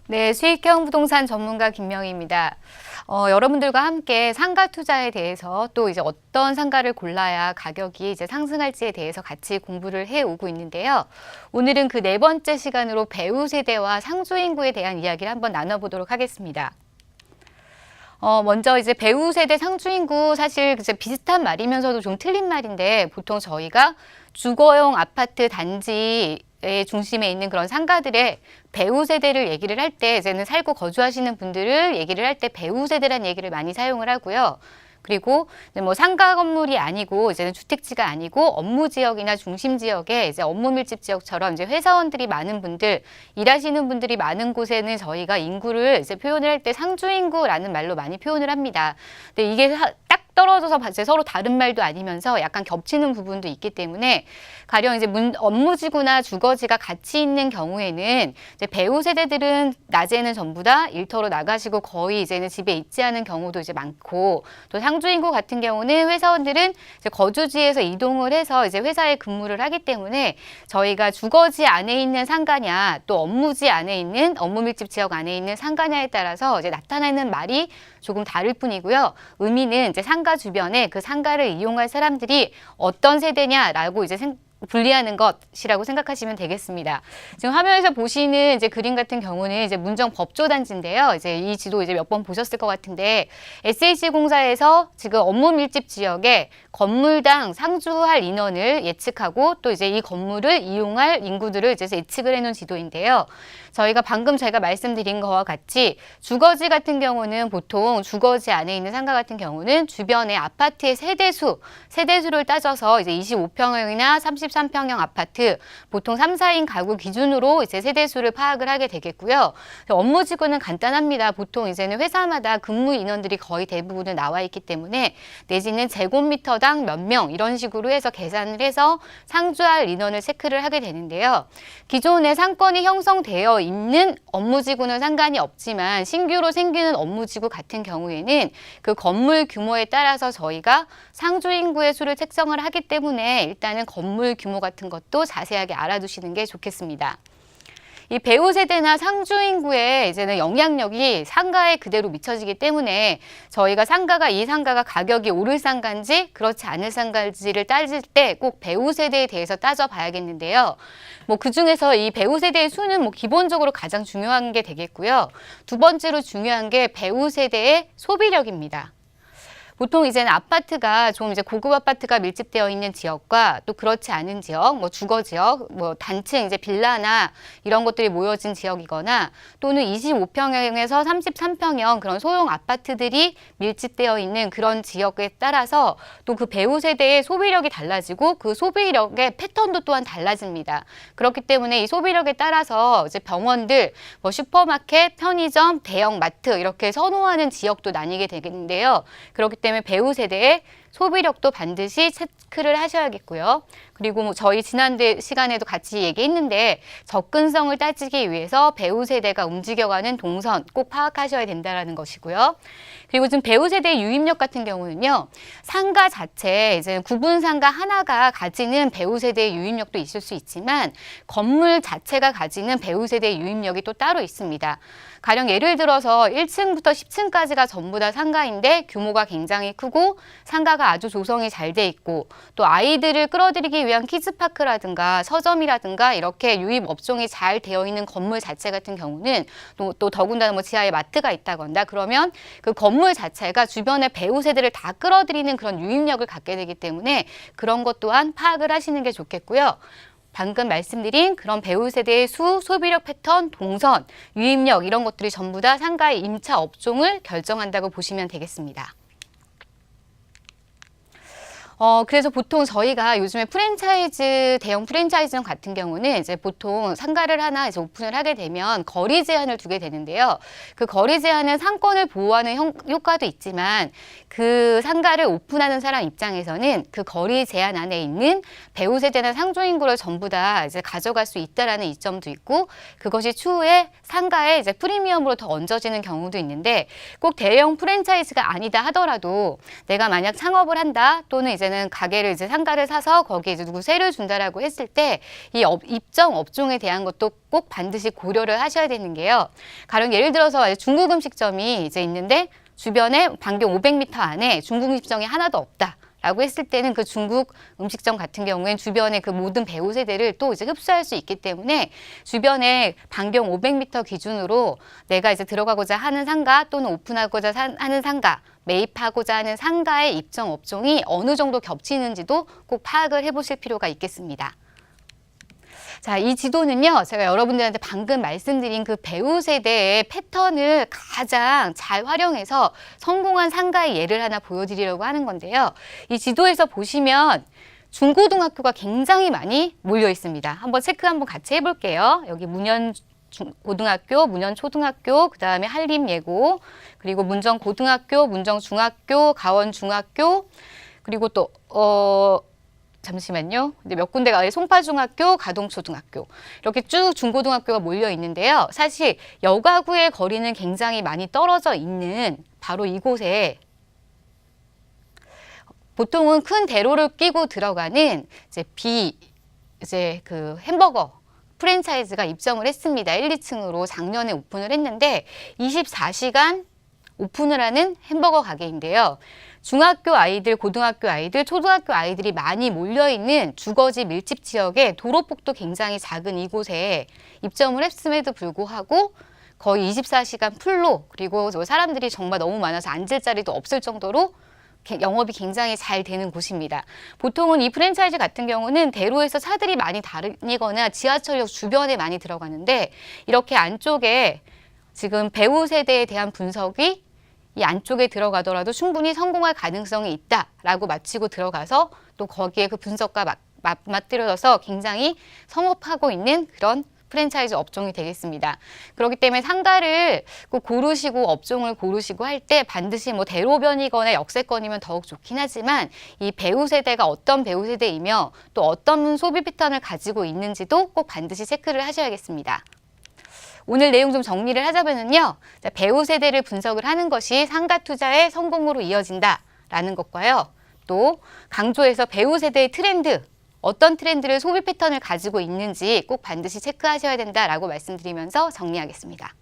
네, 수익형 부동산 전문가 김명희입니다. 여러분들과 함께 상가 투자에 대해서 또 이제 어떤 상가를 골라야 가격이 이제 상승할지에 대해서 같이 공부를 해 오고 있는데요. 오늘은 그 네 번째 시간으로 배우 세대와 상주 인구에 대한 이야기를 한번 나눠보도록 하겠습니다. 먼저 이제 배우 세대 상주 인구 사실 이제 비슷한 말이면서도 좀 틀린 말인데 보통 저희가 주거용 아파트 단지 중심에 있는 그런 상가들의 배우 세대를 얘기를 할 때 이제는 살고 거주하시는 분들을 얘기를 할 때 배우 세대라는 얘기를 많이 사용을 하고요. 그리고 뭐 상가 건물이 아니고 이제는 주택지가 아니고 업무 지역이나 중심 지역에 이제 업무 밀집 지역처럼 이제 회사원들이 많은 분들, 일하시는 분들이 많은 곳에는 저희가 인구를 이제 표현을 할 때 상주 인구라는 말로 많이 표현을 합니다. 근데 이게 딱 떨어져서 이제 서로 다른 말도 아니면서 약간 겹치는 부분도 있기 때문에 가령 이제 업무지구나 주거지가 같이 있는 경우에는 이제 배우 세대들은 낮에는 전부 다 일터로 나가시고 거의 이제는 집에 있지 않은 경우도 이제 많고 또 상주 인구 같은 경우는 회사원들은 이제 거주지에서 이동을 해서 이제 회사에 근무를 하기 때문에 저희가 주거지 안에 있는 상가냐 또 업무지 안에 있는 업무 밀집 지역 안에 있는 상가냐에 따라서 이제 나타나는 말이 조금 다를 뿐이고요. 의미는 이제 상가 주변에 그 상가를 이용할 사람들이 어떤 세대냐라고 이제 분리하는 것이라고 생각하시면 되겠습니다. 지금 화면에서 보시는 이제 그림 같은 경우는 이제 문정 법조단지인데요. 이제 이 지도 이제 몇 번 보셨을 것 같은데 SH공사에서 지금 업무 밀집 지역에 건물당 상주할 인원을 예측하고 또 이제 이 건물을 이용할 인구들을 이제 예측을 해놓은 지도인데요. 저희가 방금 제가 말씀드린 거와 같이 주거지 같은 경우는 보통 주거지 안에 있는 상가 같은 경우는 주변의 아파트의 세대수를 따져서 이제 25평형이나 33평형 아파트 보통 3, 4인 가구 기준으로 이제 세대수를 파악을 하게 되겠고요. 업무지구는 간단합니다. 보통 이제는 회사마다 근무 인원들이 거의 대부분은 나와 있기 때문에 내지는 제곱미터당 몇 명 이런 식으로 해서 계산을 해서 상주할 인원을 체크를 하게 되는데요. 기존에 상권이 형성되어 있는 업무지구는 상관이 없지만 신규로 생기는 업무지구 같은 경우에는 그 건물 규모에 따라서 저희가 상주 인구의 수를 책정을 하기 때문에 일단은 건물 규모 같은 것도 자세하게 알아두시는 게 좋겠습니다. 이 배우 세대나 상주 인구의 이제는 영향력이 상가에 그대로 미쳐지기 때문에 저희가 이 상가가 가격이 오를 상가인지 그렇지 않을 상가인지를 따질 때 꼭 배우 세대에 대해서 따져봐야겠는데요. 뭐 그중에서 이 배우 세대의 수는 뭐 기본적으로 가장 중요한 게 되겠고요. 두 번째로 중요한 게 배우 세대의 소비력입니다. 보통 이제는 아파트가 좀 이제 고급 아파트가 밀집되어 있는 지역과 또 그렇지 않은 지역, 뭐 주거 지역, 뭐 단층 이제 빌라나 이런 것들이 모여진 지역이거나 또는 25평형에서 33평형 그런 소형 아파트들이 밀집되어 있는 그런 지역에 따라서 또 그 배우 세대의 소비력이 달라지고 그 소비력의 패턴도 또한 달라집니다. 그렇기 때문에 이 소비력에 따라서 이제 병원들, 뭐 슈퍼마켓, 편의점, 대형 마트 이렇게 선호하는 지역도 나뉘게 되겠는데요. 그렇기 때문에 배우 세대의 소비력도 반드시 체크를 하셔야겠고요. 그리고 뭐 저희 지난 시간에도 같이 얘기했는데 접근성을 따지기 위해서 배우 세대가 움직여가는 동선 꼭 파악하셔야 된다는 것이고요. 그리고 지금 배우 세대의 유입력 같은 경우는요. 상가 자체 이제 구분 상가 하나가 가지는 배우 세대의 유입력도 있을 수 있지만 건물 자체가 가지는 배우 세대의 유입력이 또 따로 있습니다. 가령 예를 들어서 1층부터 10층까지가 전부 다 상가인데 규모가 굉장히 크고 상가가 아주 조성이 잘 돼 있고 또 아이들을 끌어들이기 위한 키즈파크라든가 서점이라든가 이렇게 유입 업종이 잘 되어 있는 건물 자체 같은 경우는 또 더군다나 뭐 지하에 마트가 있다거나 그러면 그 건물 자체가 주변의 배우 세대를 다 끌어들이는 그런 유입력을 갖게 되기 때문에 그런 것 또한 파악을 하시는 게 좋겠고요. 방금 말씀드린 그런 배우 세대의 수, 소비력 패턴, 동선, 유입력 이런 것들이 전부 다 상가의 임차 업종을 결정한다고 보시면 되겠습니다. 그래서 보통 저희가 요즘에 대형 프랜차이즈 같은 경우는 이제 보통 상가를 하나 이제 오픈을 하게 되면 거리 제한을 두게 되는데요. 그 거리 제한은 상권을 보호하는 효과도 있지만 그 상가를 오픈하는 사람 입장에서는 그 거리 제한 안에 있는 배우 세대나 상조 인구를 전부 다 이제 가져갈 수 있다라는 이점도 있고 그것이 추후에 상가에 이제 프리미엄으로 더 얹어지는 경우도 있는데 꼭 대형 프랜차이즈가 아니다 하더라도 내가 만약 창업을 한다 또는 이제 이제는 가게를 이제 상가를 사서 거기에 이제 누구 세를 준다라고 했을 때 이 입점 업종에 대한 것도 꼭 반드시 고려를 하셔야 되는 게요. 가령 예를 들어서 중국 음식점이 이제 있는데 주변에 반경 500m 안에 중국 음식점이 하나도 없다. 라고 했을 때는 그 중국 음식점 같은 경우에는 주변의 그 모든 배우 세대를 또 이제 흡수할 수 있기 때문에 주변에 반경 500m 기준으로 내가 이제 들어가고자 하는 상가 또는 오픈하고자 하는 상가, 매입하고자 하는 상가의 입점 업종이 어느 정도 겹치는지도 꼭 파악을 해보실 필요가 있겠습니다. 자, 이 지도는요, 제가 여러분들한테 방금 말씀드린 그 배우 세대의 패턴을 가장 잘 활용해서 성공한 상가의 예를 하나 보여드리려고 하는 건데요. 이 지도에서 보시면 중고등학교가 굉장히 많이 몰려 있습니다. 한번 체크 한번 같이 해볼게요. 여기 문현 고등학교, 문현 초등학교, 그 다음에 한림예고, 그리고 문정 고등학교, 문정 중학교, 가원 중학교, 그리고 또 잠시만요. 근데 몇 군데가 송파중학교, 가동초등학교 이렇게 쭉 중고등학교가 몰려 있는데요. 사실 여가구의 거리는 굉장히 많이 떨어져 있는 바로 이곳에 보통은 큰 대로를 끼고 들어가는 이제 그 햄버거 프랜차이즈가 입점을 했습니다. 1, 2층으로 작년에 오픈을 했는데 24시간 오픈을 하는 햄버거 가게인데요. 중학교 아이들, 고등학교 아이들, 초등학교 아이들이 많이 몰려있는 주거지 밀집 지역에 도로폭도 굉장히 작은 이곳에 입점을 했음에도 불구하고 거의 24시간 풀로, 그리고 사람들이 정말 너무 많아서 앉을 자리도 없을 정도로 영업이 굉장히 잘 되는 곳입니다. 보통은 이 프랜차이즈 같은 경우는 대로에서 차들이 많이 다니거나 지하철역 주변에 많이 들어가는데 이렇게 안쪽에 지금 배우 세대에 대한 분석이 이 안쪽에 들어가더라도 충분히 성공할 가능성이 있다라고 마치고 들어가서 또 거기에 그 분석과 맞들어져서 굉장히 성업하고 있는 그런 프랜차이즈 업종이 되겠습니다. 그렇기 때문에 상가를 꼭 고르시고 업종을 고르시고 할 때 반드시 뭐 대로변이거나 역세권이면 더욱 좋긴 하지만 이 배우 세대가 어떤 배우 세대이며 또 어떤 소비 패턴을 가지고 있는지도 꼭 반드시 체크를 하셔야겠습니다. 오늘 내용 좀 정리를 하자면요. 배우 세대를 분석을 하는 것이 상가 투자의 성공으로 이어진다라는 것과요. 또 강조해서 배우 세대의 트렌드, 어떤 트렌드를 소비 패턴을 가지고 있는지 꼭 반드시 체크하셔야 된다라고 말씀드리면서 정리하겠습니다.